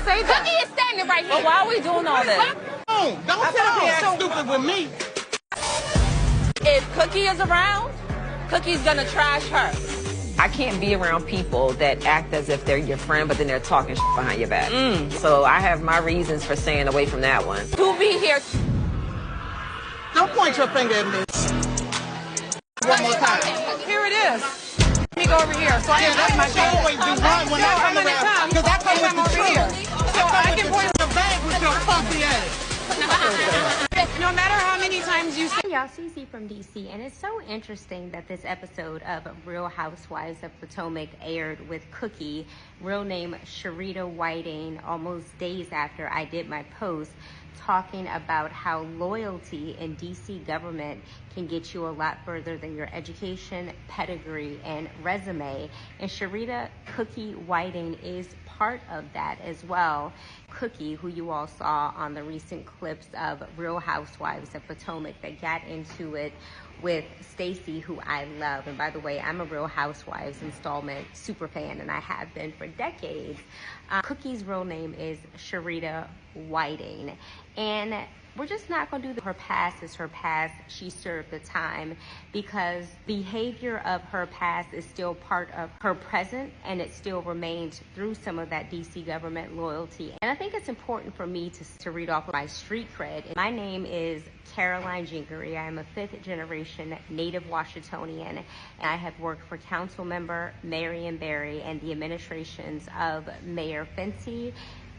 say that. Cookie is standing right here. But why are we doing all this? Don't sit up here and act stupid with me. If Cookie is around, Cookie's gonna trash her. I can't be around people that act as if they're your friend, but then they're talking shit behind your back. So I have my reasons for staying away from that one. To be here. Don't point your finger at me. One more time. Here it is. Let me go over here. So I can point my finger. Always do one when I come around. Because I come with the truth. So I can point the bag with your funky ass. no matter how many times you say. Hey y'all, Cece from DC, and it's so interesting that this episode of Real Housewives of Potomac aired with Cookie, real name Sharita Whiting, almost days after I did my post, talking about how loyalty in DC government can get you a lot further than your education, pedigree, and resume. And Sharita Cookie Whiting is part of that as well. Cookie, who you all saw on the recent clips of Real Housewives of Potomac that got into it with Stacey, who I love. And by the way, I'm a Real Housewives installment super fan, and I have been for decades. Cookie's real name is Sharita Whiting. And we're just not going to do her past is her past. She served the time, because behavior of her past is still part of her present, and it still remains through some of that DC government loyalty. And I think it's important for me to read off my street cred. My name is Caroline Jinkery. I am a 5th generation native Washingtonian, and I have worked for council member Marion Barry and the administrations of Mayor Fenty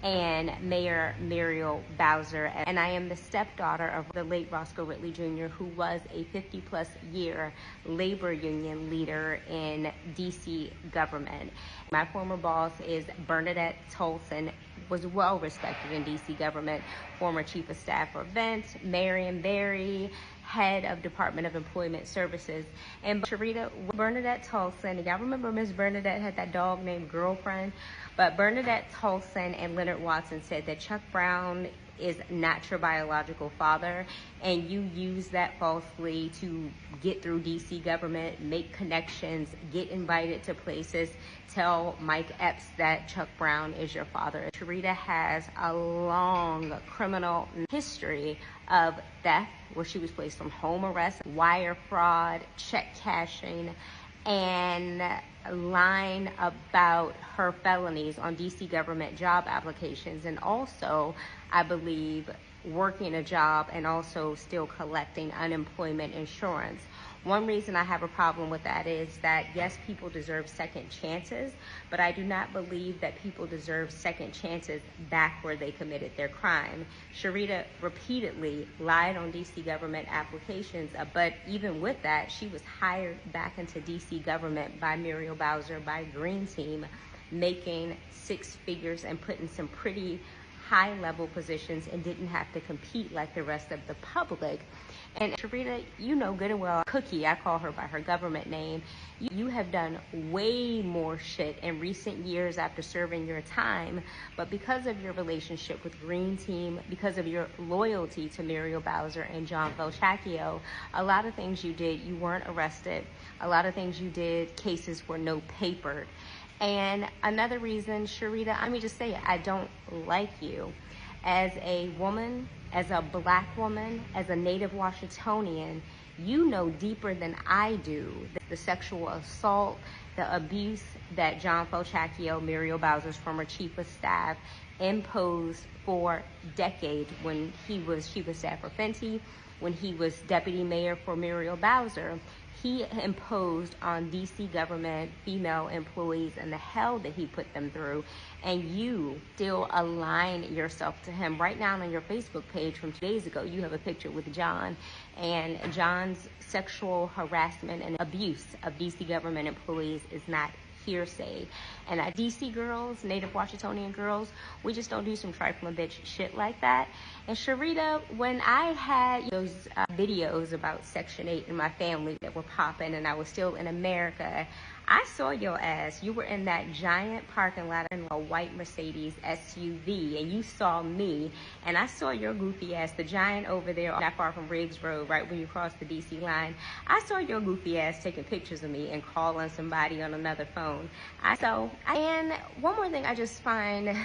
and Mayor Muriel Bowser. And I am the stepdaughter of the late Roscoe Ridley Jr., who was a 50-plus year labor union leader in DC government. My former boss is Bernadette Tolson, was well respected in DC government, former chief of staff for Vince, Marion Barry, head of Department of Employment Services. And Sharita, Bernadette Tolson, y'all remember Miss Bernadette had that dog named Girlfriend? But Bernadette Tolson and Leonard Watson said that Chuck Brown is not your biological father, and you use that falsely to get through DC government, make connections, get invited to places, tell Mike Epps that Chuck Brown is your father. Sharita has a long criminal history of theft, where she was placed on home arrest, wire fraud, check cashing, and lying about her felonies on DC government job applications, and also, I believe, working a job and also still collecting unemployment insurance. One reason I have a problem with that is that, yes, people deserve second chances, but I do not believe that people deserve second chances back where they committed their crime. Sharita repeatedly lied on DC government applications, but even with that, she was hired back into DC government by Muriel Bowser, by Green Team, making 6 figures and put in some pretty high-level positions, and didn't have to compete like the rest of the public. And Sharita, you know good and well, Cookie, I call her by her government name, you have done way more shit in recent years after serving your time, but because of your relationship with Green Team, because of your loyalty to Muriel Bowser and John Velchacchio, a lot of things you did, you weren't arrested. A lot of things you did, cases were no papered. And another reason, Sharita, let me just say it, I don't like you. As a woman, as a black woman, as a native Washingtonian, you know deeper than I do the sexual assault, the abuse that John Velchacchio, Muriel Bowser's former chief of staff, imposed for decades when he was chief of staff for Fenty, when he was deputy mayor for Muriel Bowser. He imposed on DC government female employees and the hell that he put them through, and you still align yourself to him. Right now on your Facebook page from 2 days ago, you have a picture with John, and John's sexual harassment and abuse of DC government employees is not hearsay. And DC girls, native Washingtonian girls, we just don't do some trifling bitch shit like that. And Sharita, when I had those videos about Section 8 in my family that were popping and I was still in America, I saw your ass. You were in that giant parking lot in a white Mercedes SUV, and you saw me, and I saw your goofy ass, the giant over there not far from Riggs Road, right when you cross the DC line. I saw your goofy ass taking pictures of me and calling somebody on another phone. And one more thing I just find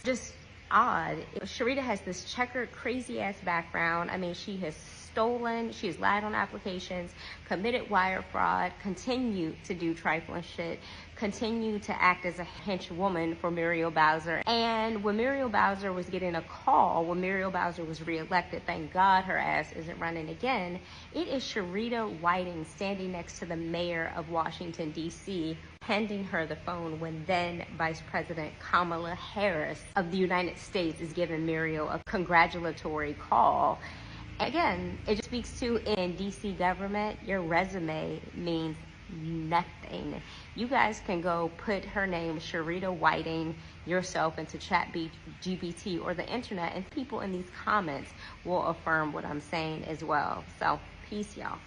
Just odd. Sharita has this checkered, crazy-ass background. I mean, she has stolen, she has lied on applications, committed wire fraud, continued to do trifling shit, continued to act as a henchwoman for Muriel Bowser. And when Muriel Bowser was getting a call, when Muriel Bowser was reelected, thank God her ass isn't running again, it is Sharita Whiting standing next to the mayor of Washington, D.C., handing her the phone when then Vice President Kamala Harris of the United States is giving Muriel a congratulatory call. Again, it just speaks to, in DC government, your resume means nothing. You guys can go put her name, Sharita Whiting, yourself into ChatGPT or the internet, and people in these comments will affirm what I'm saying as well. So, peace, y'all.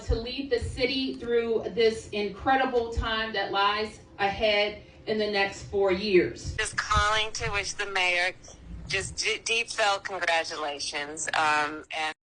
To lead the city through this incredible time that lies ahead in the next 4 years. Just calling to wish the mayor just deep felt congratulations. And